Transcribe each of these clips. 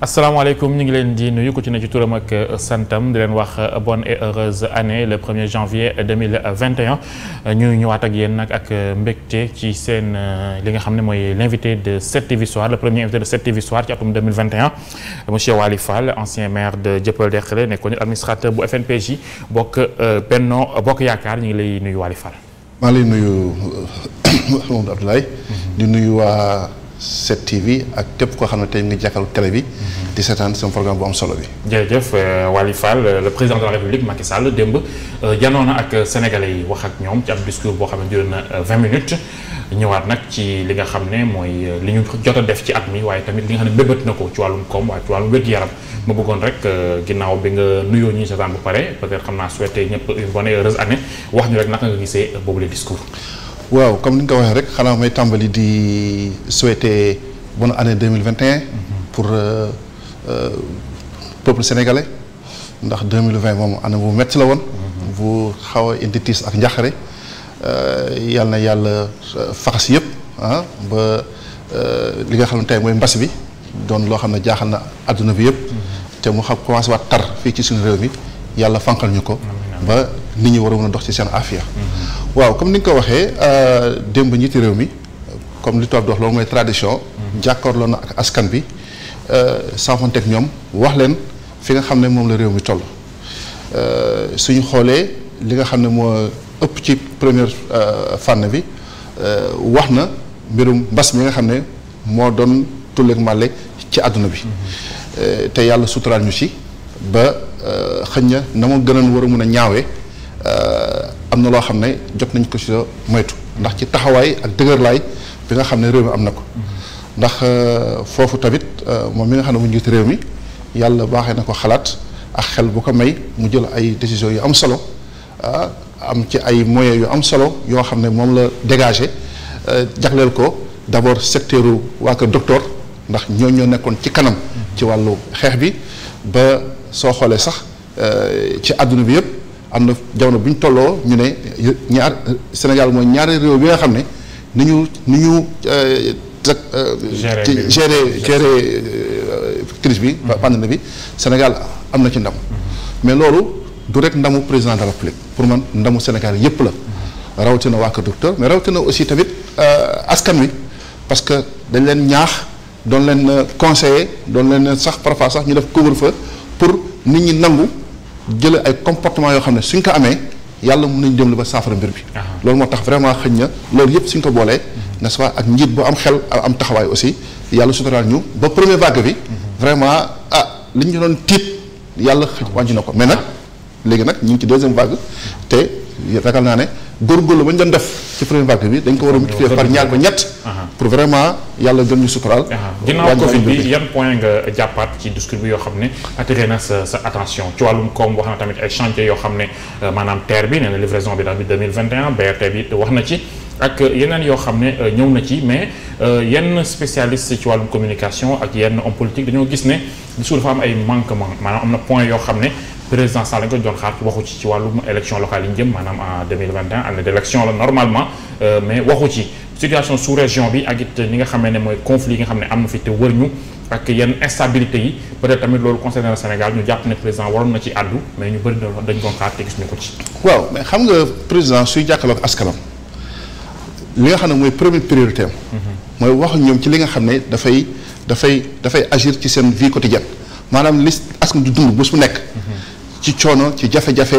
asalaamaaleykum ñu ngi leen di nuyu ku ci ne ci turam ak santam di leen wax bonne et heureuse année le 1er janvier 2021 ñu ñëwaat ak yéen nag ak mbégte ci seen li nga xam ne mooy l'invité de 7TV Soir le premier invité de 7TV Soir ci atum 2021 monsieur Waly Fall ancien maire de Dieuppeul Derklé nekkoon administrateur bu FNPJ bokk Benno Bokk Yaakaar ñu ngi lay nuyu Waly Fall. maa ngi lay nuyu Mamadou Abdoulaye. di nuyu waa 7TV ak képp koo xam ne tey nga jàkkaarloo télé bi. di seetaan sama programme bu am solo bi. jërëjëf Waly Fall le président de la République Macky Sall démb janoo na ak sénégalais yi wax ak ñoom ci ab discours boo xam ne duré na 20 minutes ñëwaat nag ci li nga xam ne mooy li ñu jot a def ci at mi waaye tamit li nga xam ne bébët na ko ci wàllum koom waaye ci wàllum wér-gu-yaram ma bëggoon rek ginnaaw bi nga nuyoo ñuy seetaan bu pare peut-être xam naa souhaité ñëpp une bonne et heureuse année wax ñu rek naka nga gisee boobu le discours. waaw comme ni nga ko waxee rek xanaa may tàmbali di souhaiter bonne année 2021 pour peuple sénégalais ndax 2020 moom année bu metti la woon. bu xaw a indi tiis ak njàqare yal na yàlla faxas yëpp ba li nga xam ne tey mooy mbas bi doon loo xam ne jaaxal na adduna bi yëpp. te mu xam commencé waat tar fii ci suñu réew mi yàlla fanqal ñu ko. ba nit ñi war a mën a dox ci seen affaire. waaw comme ni nga ko waxee démb njiiti réew mi comme li tubaab di wax loolu mooy tradition. jàkkaarloo na ak askan bi saafonteeg ñoom wax leen fi nga xam ne moom la réew mi toll. suñu xoolee li nga xam ne moo ëpp ci première fànn bi wax na mbirum mbas mi nga xam ne moo doon tulleeg màlle ci àdduna bi. te yàlla suturaal ñu ci ba xëñ na ma gënoon war a mun a ñaawee. am na loo xam ne jot nañ ko ci moytu ndax ci taxawaay ak dëgërlaay bi nga xam ne réew mi am na ko ndax foofu tamit moom mi nga xam ne mu njiit réew mi yàlla baaxee na ko xalaat ak xel bu ko may mu jël ay décisions yu am solo am ci ay moyens yu am solo yoo xam ne moom la dégagé jagleel ko d'abord secteur waa kër docteur ndax ñoo nekkoon ci kanam ci wàllu xeex bi ba soo xoolee sax ci àdduna bi yëpp am na jamono bu ñu tolloo ñu ne Sénégal mooy ñaari réew bi nga xam ne ni ñu gérer crise bi pandémie bi Sénégal am na ci ndam mais loolu du rek ndamu président de la République pour man ndamu Sénégal yépp la rawatina waa kër docteur mais rawatina aussi tamit askan wi parce que dañ leen ñaax doon leen conseiller doon leen sax parfois sax ñu def couvre-feu pour nit ñi nangu jële ay comportement yoo xam ne suñ ko amee yàlla mën nañu dem ba saafara mbir bi. loolu moo tax vraiment xëñ na loolu yëpp suñ ko boolee. n'est-ce pas ak njiit bu am xel am taxawaay aussi yàlla suturaal ñu ba première vague bi. vraiment li ñu doon tiit yàlla wàññi na ko mais nag léegi nag ñu ngi ci deuxième vague te ragal naa ne góorgóorlu ba ñu doon def ci première vague bi dañ ko war a multiplier par ñaar ba ñett. pour vraiment yàlla gën ñu suturaal. ginnaaw Covid bi yan point nga jàppaat ci discours bi yoo xam ne attiré na sa attention ci wàllum koom wax na tamit ay chantier yoo xam ne maanaam TER bi nee na livraison bi tamit 2021 BRT bi wax na ci ak yeneen yoo xam ne ñëw na ci mais yenn spécialiste ci wàllum communication ak yenn homme politique dañoo gis ne discours dafa am ay manquement maanaam am na point yoo xam ne président Sall lañ ko doon xaar waxu ci wàllum élection locale yi ñu jëm maanaam en 2021 année d'élection la normalement mais waxu ci situation sous région bi ak it ni nga xamee ne mooy conflit yi nga xam ne am na fi te wër ñu ak yenn instabilité yi peut-être tamit loolu concerné le Sénégal ñu jàpp ne président waroon na ci àddu mais ñu bëri dañ doon xaar te gis ñu ko ci. waaw mais xam nga président suy jàkkaarloo ak askanam li nga xam ne mooy première priorité am. mooy wax ñoom ci li nga xam ne dafay agir ci seen vie quotidienne maanaam li askan du dund bés bu nekk. ci coono ci jafe-jafe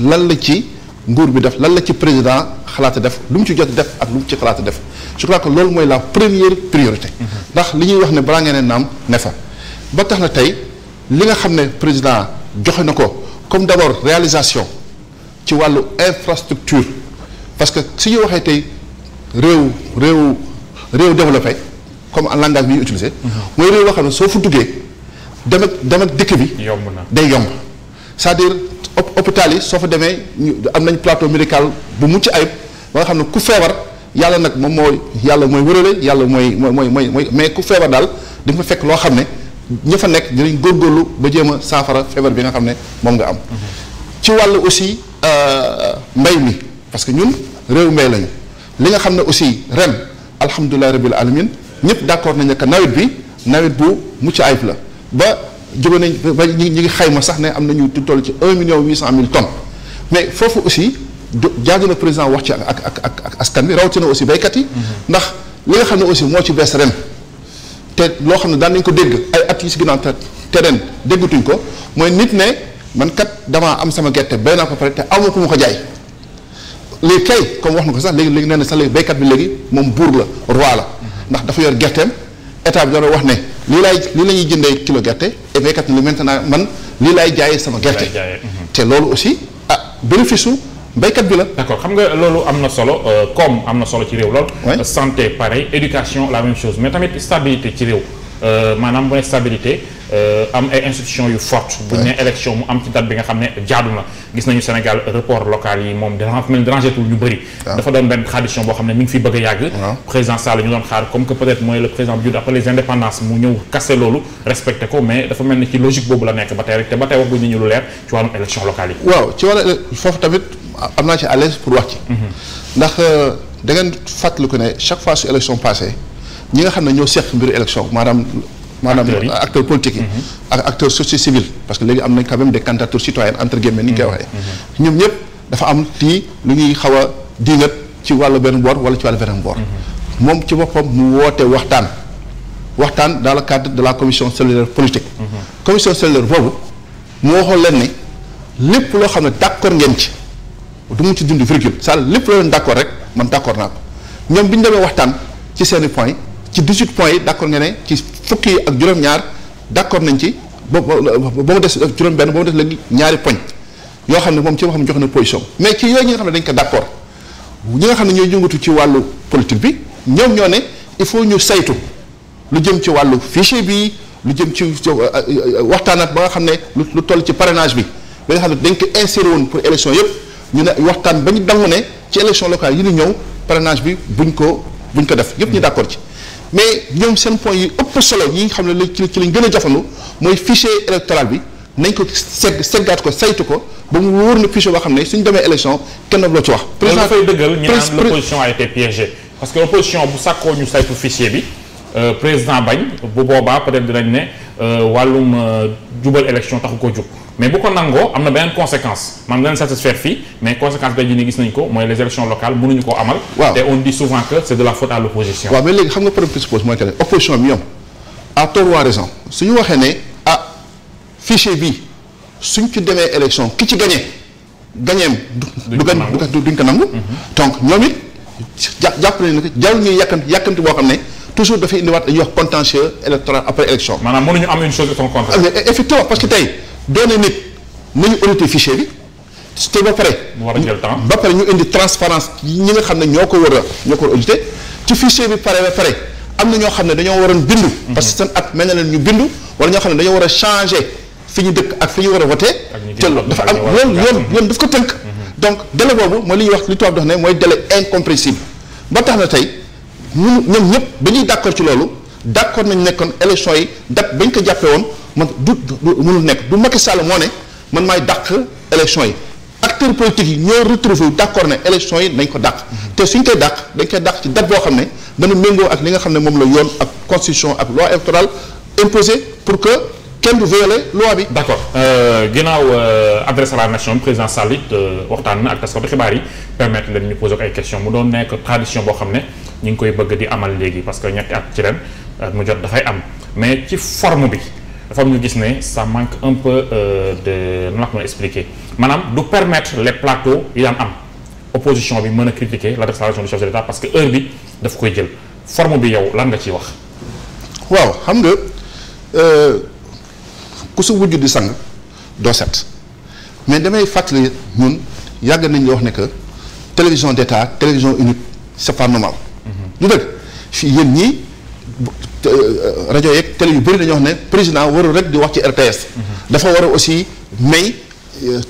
lan la ci nguur bi def lan la ci président xalaata def lu mu ci jot def ak lu mu ci xalaata def je crois que loolu mooy la première priorité. ndax li ñuy wax ne balaa ngeen ne naam ne fa ba tax na tey li nga xam ne président joxe na ko comme d'abord réalisation ci wàllu infrastructure parce que su ñu waxee tey réew développé comme en langage bi ñuy utilisé. mooy réew yoo xam ne soo fa duggee dem ak dëkk bi. yomb na day yomb c'est-à-dire hôpital yi soo fa demee am nañ plateau médical bu mucc ayib ba nga xam ne ku feebar yàlla nag moom yàlla mooy wërale yàlla mooy mais ku feebar daal di nga fa fekk loo xam ne ña fa nekk dinañ góorgóorlu ba jéem a saafara feebar bi nga xam ne moom nga am. ci wàllu aussi mbay mi parce que ñun réew mbay lañu li nga xam ne aussi ren alhamdulilah rabbil alamin ñëpp d'accord nañ ne que nawet bu mucc ayib la ba jóge nañ ba ñi ngi xayma sax ne am nañu toll ci 1,8 million tonnes mais foofu aussi jaadu na président wax ci ak askan bi rawatina aussi béykat yi. ndax li nga xam ne aussi moo ci bees ren te loo xam ne daan nañ ko dégg ay at yi si ginnaaw te ren déggatuñ ko mooy nit ne man kat damaa am sama gerte béy naa ko pare te amoo ku ma ko jaay léegi kay comme wax na ko sax léegi nee na sax léegi béykat bi léegi moom buur la roi la ndax dafa yor gerteem état bi dana wax ne lii la ñuy jëndee kilo gerte et béykat ni maintenant man lii laay jaayee sama gerte te loolu aussi bénéfice su béykat bi la. d'accord xam nga loolu am na solo comme am na solo ci réew lool. santé pareil éducation la même chose mais tamit stabilité ci réew maanaam bu ne stabilité am ay institutions yu fortes. bu ñu nee élection mu am ci date bi nga xam ne jaadu na gis nañu Sénégal report local yi moom dérangé tul ñu bëri. dafa doon benn tradition boo xam ne mi ngi fi bëgg a yàgg. président Sall ñu doon xaar comme que peut-être mooy le président bu judd après les indépendances mu ñëw casser loolu respecté ko mais dafa mel ni ci logique boobu la nekk ba tey rek te ba tey wax bu nit ñi lu leer ci wàllum élection locale yi. waaw ci wàllu foofu tamit am naa ci à l'aise pour wax ci. ndax da ngeen fàttaliku ne chaque fois su élection passée ñi nga xam ne ñoo seq mbiru élection maanaam acteurs politiques yi ak acteurs société civile parce que léegi am nañ quand même des candidatures citoyennes entre guillemets ni ñu koy waxee ñoom ñëpp dafa am tii lu ñuy xaw a diingat ci wàllu benn boor wala ci wàllu beneen boor moom ci boppam mu woote waxtaan dans le cadre de la commission cellulaire politique commission cellulaire boobu mu waxoon leen ne lépp loo xam ne d'accord ngeen ci du mu ci dund virgule ça lépp loo leen d'accord rek man d'accord naa ko ñoom bi ñu demee waxtaan ci seeni points ci 18 points yi d'accord nga ne ci fukki yi ak juróom-ñaar d'accord nañ ci ba mu des juróom-benn ba mu des léegi ñaari poñ yoo xam ne moom ci wax xam jox na position mais ci yooyu ñi nga xam ne dañ ko d'accord ñi nga xam ne ñooy yëngatu ci wàllu politique bi ñoom ñoo ne il faut ñu saytu lu jëm ci wàllu fichier bi lu jëm ci waxtaanaat ba nga xam ne lu toll ci parrainage bi ba nga xam ne dañ ko insérer woon pour élection yëpp ñu ne waxtaan ba ñu dangu ne ci élection locale yi ñu ñëw parrainage bi buñ ko def yëpp ñu d'accord ci mais ñoom seen point yi ëpp solo yi nga xam ne ci lañ gën a jafandu mooy fichier électoral bi nañ ko seggaat ko saytu ko ba mu wóor na fichier boo xam ne suñ demee élection kenn loo ci wax. président dafay dëggal ñu naan l'opposition a été piégée parce que opposition bu sàkkoo ñu saytu fichier bi président bañ bu boobaa peut-être dinañ ne wàllum jubal élection taxu koo jub mais bu ko nangoo am na beneen conséquence maanaam danañ satisfaire fii mais conséquence bay ji ni gis nañ ko mooy les élections locales mënuñu koo amal. waaw te on dit souvent que c'est de la faute à l'opposition. waaw mais léegi xam nga problème présuppose mooy que ne opposition bi ñoom à tort ou à raison suñu waxee ne fichier bi suñ ci demee élection ki ci gañeem duñ ko nangu. donc ñoom it jàpp nañu ne jarul ñuy yàkkamti boo xam ne toujours dafay indiwaat dañuy wax contentieux électoral après élection. maanaam mënuñu am une chose de son contraire. effectivement parce que tey doone nit nañu auditer fichier bi te ba pare. mu war a jël temps ba pare ñu indi transparence ñi nga xam ne ñoo ko war a auditer ci fichier bi pare ba pare am na ñoo xam ne dañoo waroon bindu. parce que seen at mel na leen ñu bindu wala ñoo xam ne dañoo war a changer fi ñu dëkk ak fi ñu war a voter. te dafa am yoon daf ko tënk. donc délai boobu mooy li ñuy wax li tubaab dox ne mooy délai incompressible ba tax na tey ñoom ñëpp ba ñuy d'accord ci loolu d'accord nañu nekkoon élection yi date bañ ko jàppee woon man du mënul nekk du Macky Sall moo ne man maay dàq élection yi acteurs politiques yi ñoo retrouvé d'accord ne élection yi nañ ko dàq te suñ koy dàq dañ koy dàq ci date boo xam ne dana méngoo ak li nga xam ne moom la yoon ak constitution ak loi électorale imposé pour que kenn du violer loi bi. d'accord ginnaaw adresse à la nation président Sall it waxtaan na ak taskatu xibaar yi permettre leen ñu poser ko ay questions mu doon nekk tradition boo xam ne ñu ngi koy bëgg di amal léegi parce que ñetti at ci ren mu jot dafay am mais ci forme bi dafa am ñu gis ne ça manque un peu de nu la ko mën a expliquer maanaam du permettre les plateaux yi daan am opposition bi mën a critiquer la déclaration du chef de l'État parce que heure bi daf koy jël forme bi yow lan nga ciy wax. waaw xam nga. ku su wujj di sang doo set mais damay fàttali ñun yàgg nañ la wax ne que télévision d'état télévision unique c'est pas normal. lu dëgg fii yéen ñii rajo yeeg télé yu bëri dañoo wax ne président warul rek di wax ci RTS. dafa war a aussi may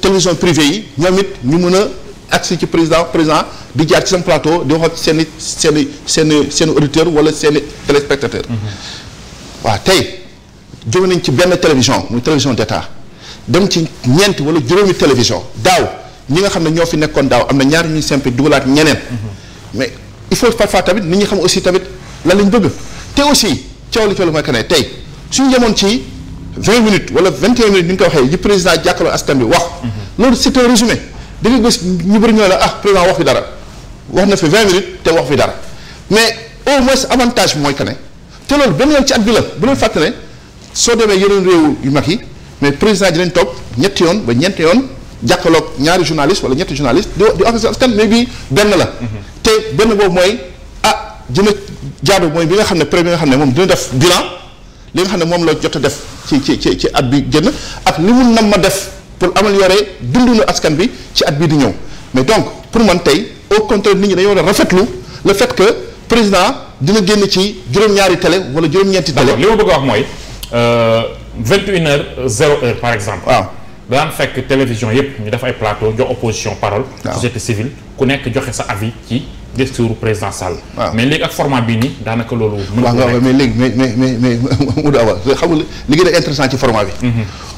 télévision privée yi ñoom it ñu mën a accès ci président di jaar ci seen plateau di wax ak seen auditeur wala seen i téléspectateur. waaw tey. jóge nañ ci benn télévision muy télévision d'état dem ci ñeenti wala juróomi télévision daaw ñi nga xam ne ñoo fi nekkoon daaw am na ñaari ñuy simpi dugalaat ñeneen mais il faut parfois tamit nit ñi xam aussi tamit lan lañ bëgg te aussi coow li mooy que ne tey suñu yemoon ci 20 minutes wala 21 minutes ni nga ko waxee yi président jàkkaarloo askan bi wax. loolu c'est un résumé da nga gis ñu bëri ñoo la président wax fi dara wax na fi 20 minutes te wax fi dara mais au moins avantage bi mooy que ne te loolu benn yoon ci at bi la bu leen fàtte ne soo demee yeneen réew yu mag yi mais président dinañ toog ñetti yoon ba ñeenti yoon jàkkaarloog ñaari journaliste wala ñetti journaliste di wax askan mais bii benn la. te benn boobu mooy dina jaadu mooy bi nga xam ne premier nga xam ne moom dina def bilan li nga xam ne moom la jot a def ci at bi génn ak li mu nam ma def pour améliorer dundunu askan bi ci at bii di ñëw mais donc pour man tey au contraire nit ñi dañoo war a rafetlu le fait que président dina génn ci juróom-ñaari télé wala juróom-ñeenti télé. li ma bëgg a wax mooy 21h 0h par exemple. waaw daan fekk télévision yépp ñu def ay plateau jox opposition parole. société civile ku nekk joxe sa avis ci discours président Sall. mais léegi ak format bii nii daanaka loolu. waaw mais léegi mais Modou Awa xam nga li gën a intéressant ci format bi.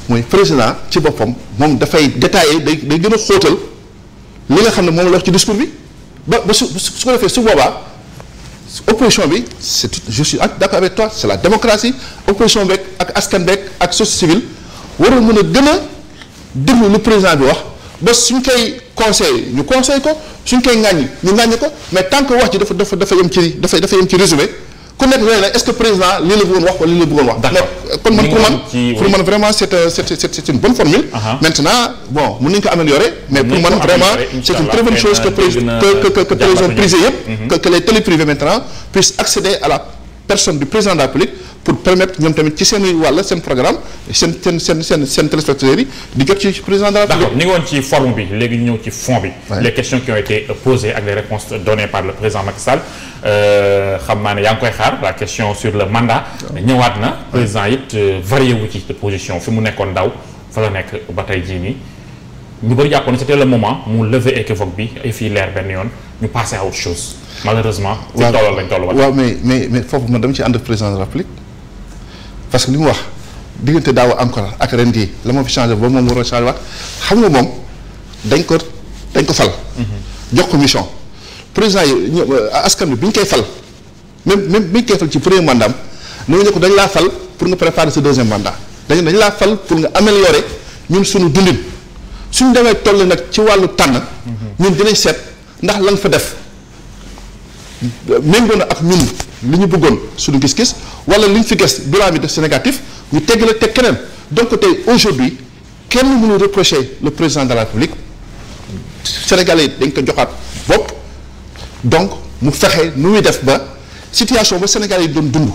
mooy président ci boppam moom dafay détaillé day gën a xóotal li nga xam ne moom la wax ci discours bi ba su ko defee su boobaa opposition bi c'est tout je suis d'accord avec toi c'est la démocratie opposition beeg ak askan beeg ak société civile waroon mën a gën a déglu lu président bi wax ba suñ koy conseil ñu conseil ko suñ koy ŋàññi ñu ŋàññi ko mais tant que wax ji dafa yem ci résumé ku nekk ne est-ce que président lii la bëggoon wax wala lii la bëggoon wax. d'accord kon man pour man vraiment c'est une bonne formule. maintenant bon mën nañu ko améliorer. mais pour man vraiment c'est une très bonne chose que télévision privée yëpp. que les télé privées maintenant puissent accéder à la personne du président de la République pour permettre ñoom tamit ci seen wàll seen programme seen téléspectateurs yi di jot ci président de la République. d'accord ñu ngi woon ci forme bi léegi ñu ñëw ci fond bi. les questions qui ont été posées ak les réponses données par le président Macky Sall xam naa ne yaa ngi koy xaar la question sur le mandat. ñëwaat na président it varié wu ci position fi mu nekkoon ndaw fa la nekk ba tey jii nii ñu bëri jàppoon ne c'était le moment mu lever équivoque bi et fii leer benn yoon ñu passer à autre chose malheureusement. ci tolloo lañ toll waaw mais foofu man dama ci ànd ak président de la République parce que li mu wax diggante daaw encore ak ren jii la ma fi changé ba moom war a changé waat xam nga moom dañ ko fal. jox ko mission président yi askan bi ñu koy fal même bi ñu koy fal ci premier mandat am ne ko dañ laa fal pour nga préparer ce deuxième mandat dañ laa fal pour nga améliorer ñun suñu dundin suñu demee toll nag ci wàllu tànn. ñun dinañ seet ndax lan fa def méngoo na ak ñun li ñu bëggoon suñu gis-gis wala li ñu fi gis bilan bi def c'est négatif ñu tegg la teg keneen donc tey aujourd'hui kenn mënu reprocher le président de la République Sénégalais yi dañ ko joxaat bopp donc mu fexe nu muy def ba situation ba Sénégalais yi doon dund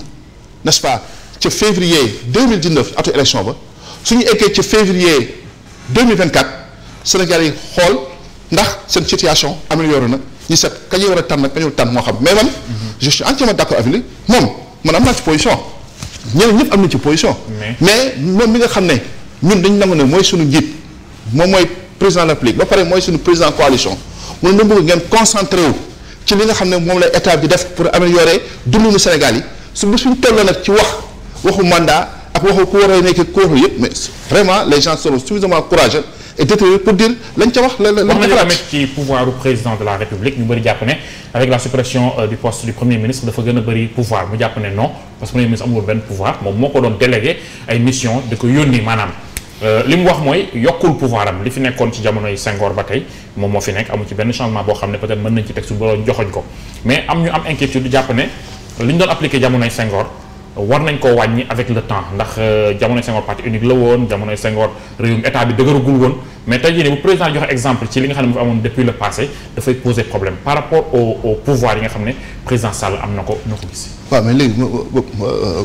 n'est-ce pas ca février 2019 atu élection ba suñu eggee ca février 2024 Sénégalais yi xool ndax seen situation amélioré na ñu set kañ war a tànn kañ war a tànn moo xam mais man je suis entièrement d'accord avec lui moom man am naa ci position ñeneen ñëpp am nañ ci position mais moom mi nga xam ne ñun dañ nangu ne mooy suñu njiit moom mooy président de la République ba pare mooy suñu président coalition mu ne bëgg ngeen concentré wu ci li nga xam ne moom la état bi def pour améliorer dundu Sénégal yi su bu suñu tolloo nag ci waxu mandat ak waxu ku war a nekk ku waxul yëpp mais vraiment les gens seront suffisamment courageux et déterminés pour dire lañ ca wax wax nañu tamit ci pouvoir du président de la République ñu bëri jàpp ne avec la suppression du poste du premier ministre dafa gën a bëri pouvoir mu jàpp ne non parce que premier ministre amul benn pouvoir moom moo ko doon délégué ay mission di ko yónni maanaam li mu wax mooy yokkul pouvoir am li fi nekkoon ci jamonoy Senghor ba tey moom moo fi nekk amu ci benn changement boo xam ne peut-être mën nañ ci teg su borom joxoñ ko mais am ñu am inquiétude jàpp ne li ñu doon appliqué jamonoy Senghor war nañ koo wàññi avec le temps ndax jamonoy Senghor parti unique la woon jamonoy Senghor réewum état bi dëgëragul woon mais tey jii nii bu président joxe exemple ci li nga xam ne mu fi amoon depuis le passé dafay poser problème par rapport au pouvoir yi nga xam ne président Sall am na ko ñoo ko gis. waaw mais léegi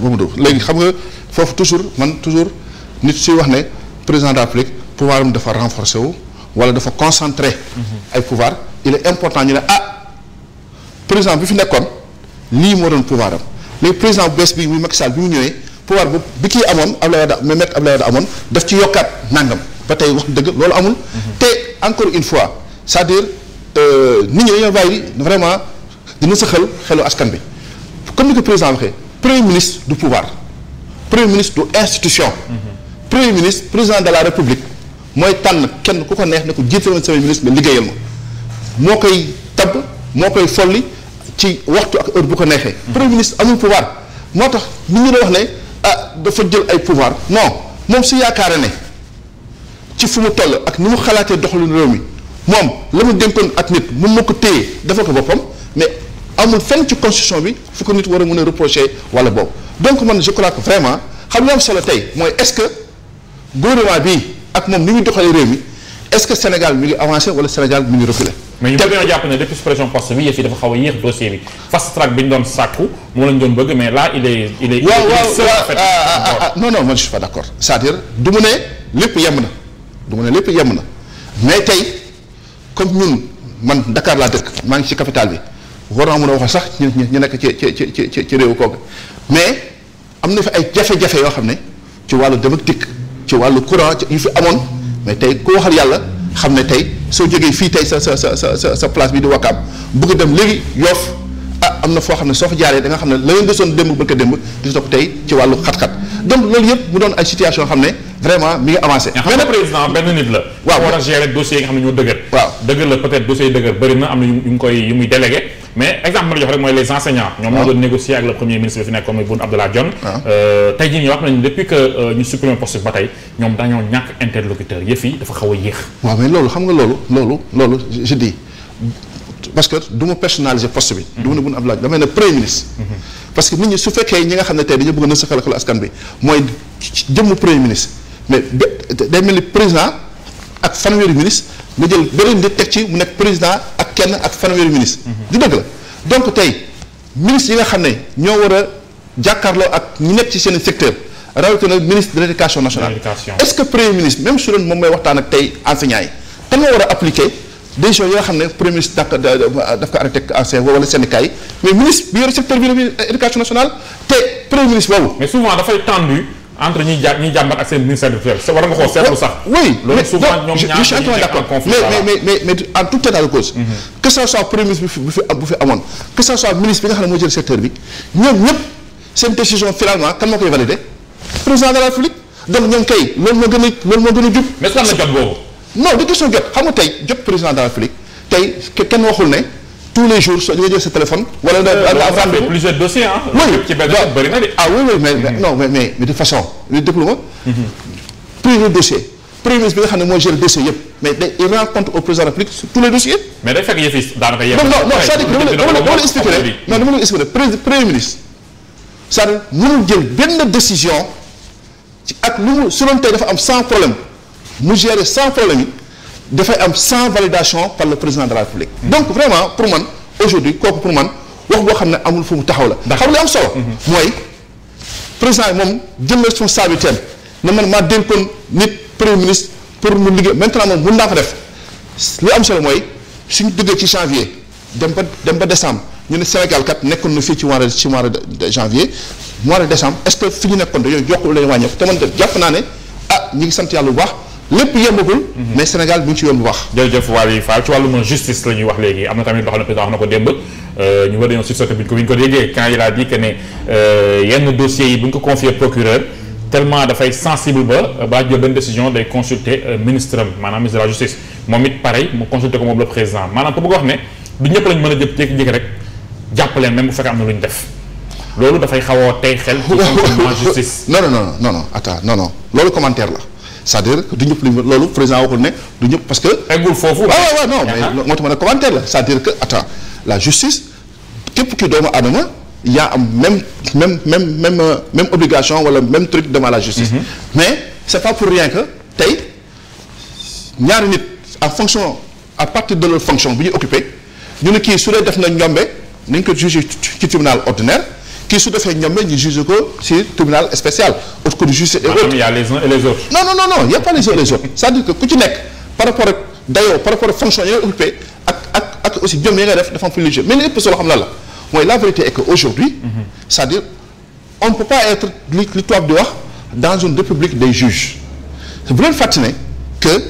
Mamadou léegi xam nga foofu toujours nit suy wax ne président de la République pouvoir am dafa renforcer wu wala dafa concentrer ay pouvoir il est important ñu ne président bi fi nekkoon lii moo doon pouvoir am léegi président bu bees bi muy Macky Sall bi mu ñëwee pouvoir bu bi kii amoon Abdoulaye Wade Me Maître Abdoulaye Wade amoon daf ci yokkaat nangam ba tey wax dëgg loolu amul te encore une fois c'est-à-dire nit ñi dañoo bàyyi vraiment dina sa xelu askan bi comme ni ko président waxee premier ministre du pouvoir premier ministre du institution premier ministre président de la République mooy tànn kenn ku ko neex ne ko jiital ma sama ministre nga liggéeyal ma moo koy tabb moo koy folli ci waxtu ak heure bu ko neexee premier ministre amul pouvoir moo tax nit ñi doon wax ne dafa jël ay pouvoir non moom su yaakaare ne ci fu mu toll ak ni mu xalaatee doxalin réew mi moom la mu dénkoon ak nit mun na ko téye defal ko boppam mais amul fenn ci constitution bi fu ko nit war a mën a reprocher wala boobu donc man je crois que vraiment xam nga am solo tey mooy est-ce que gouvernement bi ak moom ni muy doxalee réew mi est-ce que Sénégal mi ngi avancé wala Sénégal mi ngi reculé. mais ñu bëgg ñoo jàpp ne depuis suppression poste bi yëf yi dafa xaw a yéex dossier bi fast track bi ñu doon sàkku moo lañ doon bëgg mais là il est non man je suis pas d'accord c'est-à-dire du mu ne lépp yem na mais tey comme ñun man Dakar laa dëkk maa ngi ci capitale bi war naa mën a wax sax ñu nekk ci réewu kooku mais am na fi ay jafe-jafe yoo xam ne ci wàllu dem ak dikk ci wàllu courant yu fi amoon mais tey ku waxal yàlla xam ne tey soo jógee fii tey sa place bi di Wakaam bëgg dem léegi Yoff am na foo xam ne soo fa jaaree da nga xam ne la ngeen desoon démb bëgg a démb di topp tey ci wàllu xat-xat donc loolu yëpp mu doon ay situation yoo xam ne vraiment mi ngi avancé. mais nag président benn nit la. waaw war a gérer dossier yi nga xam ne ñoo dëgër. waaw dëgër la peut-être dossier yi dëgër bëri na am na yu muy délégué mais exemple ma la jox rek mooy les enseignants. ñoom ñoo doon négocier ak le premier ministre bi fi nekkoon muy Boun Abdallah Dionne. tey jii ñu wax nañu depuis que ñu supprimer poste ba tey ñoom dañoo ñàkk interlocuteur yëf yi dafa xaw a yéex. waaw mais loolu xam nga loolu je dis parce que du ma personnaliser poste bi. du ma ne Boun Abdallah damay ne premier ministre. parce que nit ñi su fekkee ñi nga xam ne tey dañu bëgg na saxal askan bi mooy jëmmu premier ministre mais day mel ni président ak fanweeri ministre nga jël beneen di teg ci mu nekk président ak kenn ak fanweeri ministre. du dëgg la donc tey ministre yi nga xam ne ñoo war a jàkkaarloo ak ñi nekk ci seen secteur rawatina ministre de l'éducation nationale. est-ce que premier ministre même su doon moom mooy waxtaan ak tey enseignants yi kan moo war a appliquer décision yi nga xam ne premier ministre daf ko arrêté enseignants wala syndicats yi mais ministre bi yor secteur bi éducation nationale te premier ministre boobu. mais souvent dafay tendu entre ñiy jàmbat ak seen ministère de tutelle war nga xool seetlu sax. oui loolu souvent ñoom ñaar je suis d'accord mais en tout état de cause. que ça soit premier ministre bu fi amoon que ça soit ministre bi nga xam ne moo jël secteur bi ñoom ñëpp seen décision finalement kan moo koy validé président de la République donc ñoom kay loolu moo gën a jub. mais est-ce que am na jot boobu. non de question jot xam nga tey jot président de la République tey kenn waxul ne tous les jours soo nga jël sa téléphone. wala nga plusieurs dossiers ah. oui ci benn bëri na de. ah oui mais non mais de façon li déglu ma. plusieurs dossiers premier ministre bi nga xam ne mooy gérer dossier yëpp mais il rend compte au président de la République sur tous les dossiers. mais day fekk yëf yi daanaka yëpp. non c'est-à-dire dama la expliquer rek non dama la expliquer premier ministre c'est-à-dire mënul jël benn décision ci ak lu mu su doon tey dafa am sans problème mu gérer sans problème yi dafay am sans validation par le président de la République. donc vraiment pour man aujourd'hui kooku pour man wax boo xam ne amul fu mu taxaw la. xam nga li am solo. mooy président yi moom jël responsabilité ne man maa dénkoon nit premier ministre pour mu liggéey maintenant moom mun naa ko def li am solo mooy suñu duggee ci janvier dem ba décembre ñu ne Sénégal kat nekkoon na fii ci mois de janvier mois de décembre est-ce que fi ñu nekkoon dañoo yokk lañu wàññeeku te man de jàpp naa ne ñi ngi sant yàlla bu baax. lépp yembagul. mais Sénégal bi ñu ci yoon bu baax. jërëjëf Waly Fall ci wàllum justice la ñuy wax léegi am na tamit loo xam ne président wax na ko démb ñu war dañoo sursauté bi ñu ko déggee quand il a dit que ne yenn dossiers yi bu ñu ko confier procureur tellement dafay sensible ba jël benn décision day consulter ministre am maanaam ministre de la justice moom it pareil mu consulter ko moom le président maanaam ko bëgg wax ne du ñëpp lañ mën a jëpp jékki-jékki rek jàpp leen même bu fekkee am na lu ñu def loolu dafay xaw a tey xel. ci fonctionnement justice. non attends non loolu commentaire la. c'est-à-dire que du ñëpp lu loolu président waxul ne du ñëpp parce que. eggul foofu. non mais moo tax ma ne commentaire la c'est-à-dire que attends la justice képp ki doomu aadama yaa am même obligation wala même truc devant la justice. mais c'est pas pour rien que tey ñaari nit en fonction à partir de leur fonction bi ñuy occupé ñu ne kii su dee def na njombe nañ ko juger ci tribunal ordinaire. kii su defee ñoom ñu juge ko ci tribunal spécial autre que du juge et autres. il y a les uns et les autres. non il y a pas les uns et les autres c'est-à-dire que ku ci nekk par rapport ak dayoo par rapport ak fonction yi nga occupé ak aussi jom yi nga def dafa am privilégié mais li ëpp solo xam lan la mooy la vérité est que aujourd'hui c'est-à-dire on ne peut pas être li tubaab di wax dans une république des juges bu leen fàttali ne que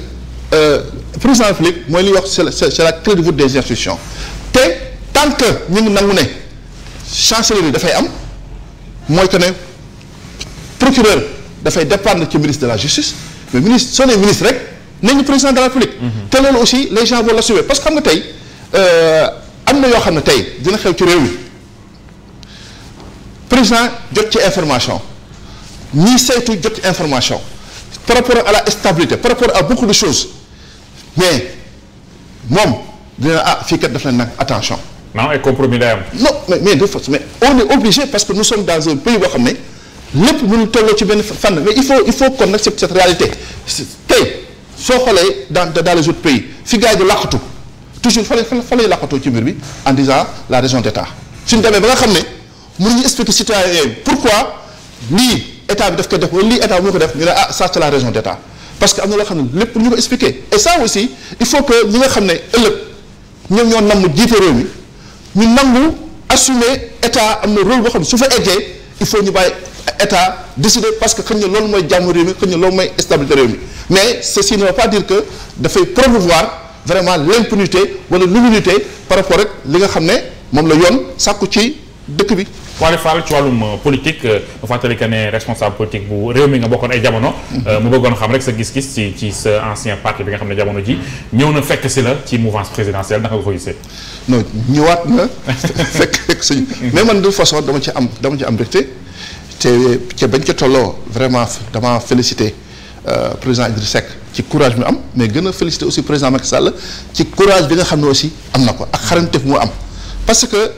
président de la République mooy li wax c'est la clé de voûte des institutions te tant que ñu ngi nangu ne chancellerie dafay am mooy que ne procureur dafay dépendre ci ministre de la justice mais ministre soo nee ministre rek nañu président de la République. te loolu aussi les gens vont l'assumer parce que xam nga tey am na yoo xam ne tey dina xew ci réew mi président jot ci information ñii saytu jot ci information par rapport à la stabilité par rapport à beaucoup de choses mais moom dina fii kat daf leen nag attention. non ay compromis day am. non mais de force mais on est obligé parce que nous sommes dans un pays boo xam ne lépp mënul tolloo ci benn fànn mais il faut qu'on accepte cette réalité tey soo xoolee dans les autres pays fi gars yi di làqatu toujours fa lay làqatoo ci mbir bi en disant la raison d'état suñu demee ba nga xam ne mënuñu expliquer citoyens yooyu pourquoi lii état bi daf koy def wala lii état bi mu ko def ñu ne ça c'est la raison d'état parce que am na loo xam ne lépp ñu ko expliquer et ça aussi il faut que ñi nga xam ne ëllëg ñoom ñoo namm jiite réew mi ñu nangu assumer état am na rôle boo xam ne su fa eggee il faut ñu bàyyi état décider parce que xëy na loolu mooy jàmm réew mi xëy na loolu mooy stabilité réew mi mais ceci ne veut pas dire que dafay promouvoir vraiment l'impunité wala l'immunité par rapport ak li nga xam ne moom la yoon sàkku ci dëkk bi. Waly Fall ci wàllum politique bu fàttali que ne responsable politique bu réew mi nga bokkoon ay jamono. mu bëggoon xam rek sa gis-gis ci sa ancien parti bi nga xam ne jamono ji ñëw na fekk si la ci mouvance présidentielle naka nga ko gisee. non ñëwaat na fekk suñu mais man de toute façon dama ci am mbégte te bañ ca tolloo vraiment dama félicité président Idriss Seck ci courage bi am mais gën a félicité aussi président Macky Sall ci courage bi nga xam ne aussi am na ko ak xarañteef mu am parce que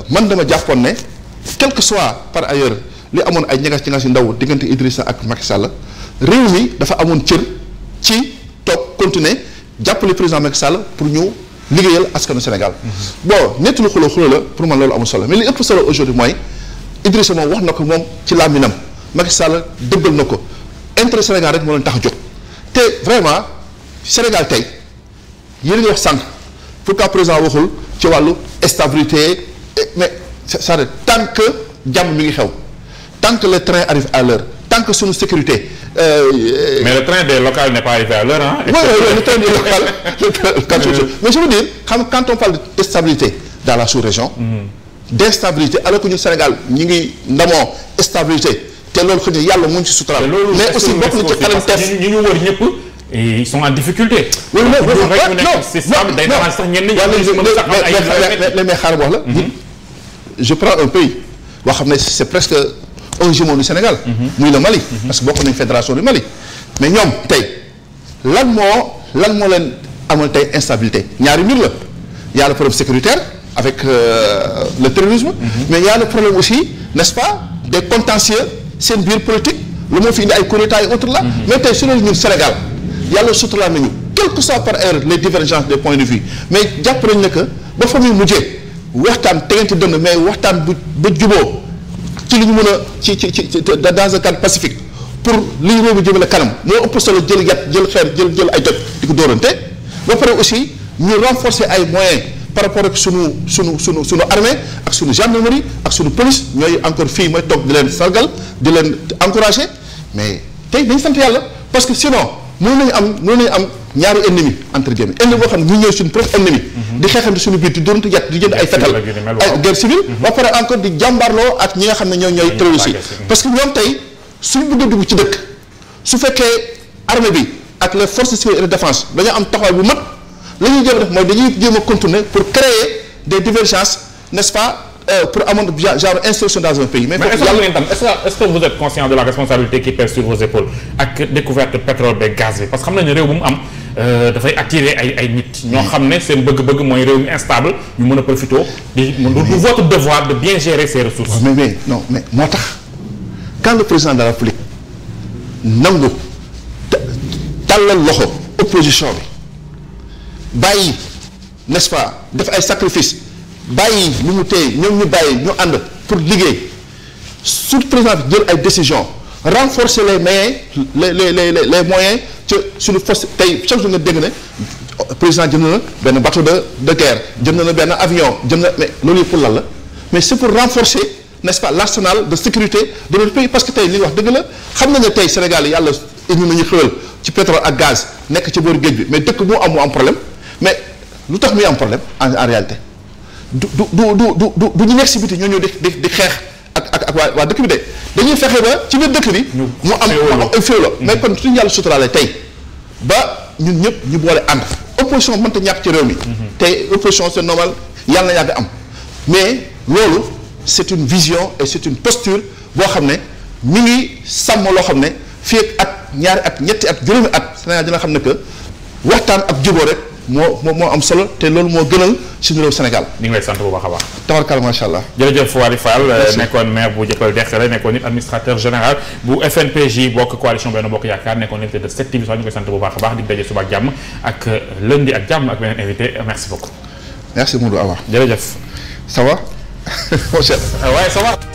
man dama jàppoon ne quel que soit par ailleurs li amoon ay ñagas yu ndaw diggante Idrissa ak Macky Sall réew mi dafa amoon cër ci toog continuer jàppale président Macky Sall pour ñu liggéeyal askanu Sénégal. bon nett lu xuloo la pour man loolu amul solo mais li ëpp solo aujourd'hui mooy Idrissa moom wax na ko moom ci làmminam Macky Sall dëggal na ko intérêt Sénégal rek moo leen tax a jóg te vraiment Sénégal tey yéen a ngi wax sànq pourquoi président waxul ci wàllu stabilité mais c'est-à-dire tant que jàmm mi ngi xew tant que le train arrive à l'heure tant que suñu sécurité. mais le train des locales n'est pas arrivé à l'heure hein. oui le train des locales mais je veux dire quand on parle de stabilité dans la sous-région. d'instabilité alors que ñun Sénégal ñi ngi ndamoo stabilité te loolu xëy na yàlla mu ngi ci suturaal. mais aussi bokk na ci xalam teef ñi ñu wër ñëpp ils sont en difficulté. oui mais xaaral wax la. je prends un pays boo xam ne c'est presque un jumeau du Sénégal. muy le Mali. parce que bokk nañ fédération du Mali. mais ñoom tey lan moo leen amal tey instabilité ñaari mbir la y a le problème sécuritaire avec le terrorisme. mais il y a le problème aussi n'est-ce pas des contentieux seen biir politique lu moo fi indi ay coup d'État et autres là. mais tey su loolu ñun Sénégal yàlla suturaal nañu quel que soit par ailleurs les divergences des points de vue mais jàpp nañ ne que ba fa muy mujjee waxtaan tegante dënn mais waxtaan ba juboo ci li ñu mën a ci dans un cadre pacifique pour li réew mi jëmale kanam moo ëpp solo jël yat jël xeer jël ay doj di ko dóorante ba pare aussi ñu renforcer ay moyens par rapport ak sunu armée ak sunu gendarmerie ak sunu police ñooy encore fii mooy toog di leen sargal di leen encourager mais tey dañ sant yàlla parce que sinon mënoon nañu am ñaari ennemi entre guillemets ennemi boo xam ne ñu ñëw suñu propre ennemi di xeexante suñu biir di dóorante yat di jënd ay fetal ay guerre civile ba pare encore di jàmbaarloo ak ñi nga xam ne ñooy terroristes yi parce que ñoom tey suñu bëgg a dugg ci dëkk su fekkee armée bi ak les forces civiles et de défense dañoo am taxawaay bu mat la ñuy jéem a def mooy dañuy jéem a contourner pour créer des divergences n'est-ce pas pour amoon genre instruction dans un pays. mais est-ce que vous êtes conscient de la responsabilité qui pèse sur vos épaules ak découverte pétrole beeg gaz bi parce que xam nañu ne réew bu mu am dafay attirer ay nit. ñoo xam ne seen bëgg-bëgg mooy réew mi instable ñu mën a profité di votre devoir de bien gérer ces ressources. mais moo tax quand le président de la République nangu tàllal loxo opposition bi bàyyi n'est-ce pas def ay sacrifices. bàyyi ñu mu téye ñoom ñu bàyyi ñu ànd pour liggéey su président bi jël ay décisions renforcer les moyens les moyens ca suñu force tey chaque jour nga dégg ne président jënd na benn bateau de guerre jënd na benn avion jënd na mais loolu yëpp pour lan la mais c'est pour renforcer n'est-ce pas l'arsenal de sécurité de notre pays parce que tey li nga wax dëgg la xam nañ ne tey Sénégal yàlla indi nañu xéwal ci pétrole ak gaz nekk ci boori géej bi mais dëkk mu am problème mais lu tax muy am problème en réalité. du ñu nekk si biti ñoo ñëw di xeex ak waa dëkk bi de dañuy fexe ba ci biir dëkk bi mu am féewlo mais kon suñu yàlla suturaale tey ba ñun ñëpp ñu boole ànd opposition mënta ñàkk ci réew mi tey opposition c'est normal yàlla na yàgg am mais loolu c'est une vision et c'est une posture boo xam ne mi ngi sàmm loo xam ne fii ak ñaari at ñetti at juróomi at Sénégal dina xam ne que waxtaan ak jubóo rek moo am solo te loolu moo gënal suñu réew Sénégal. ñu ngi lay sant bu baax a baax. tabarkalla macha allah. jërëjëf Waly Fall nekkoon maire bu Dieuppeul Derklé nekkoon nit administrateur général bu FNPJ bokk coalition Benno Bokk Yaakaar nekkoon invité de 7TV ñu koy sant bu baax a baax di daje suba ak jàmm ak lundi ak jàmm ak beneen invité merci beaucoup. merci Modou Awa. jërëjëf. ça va. waaye ça va.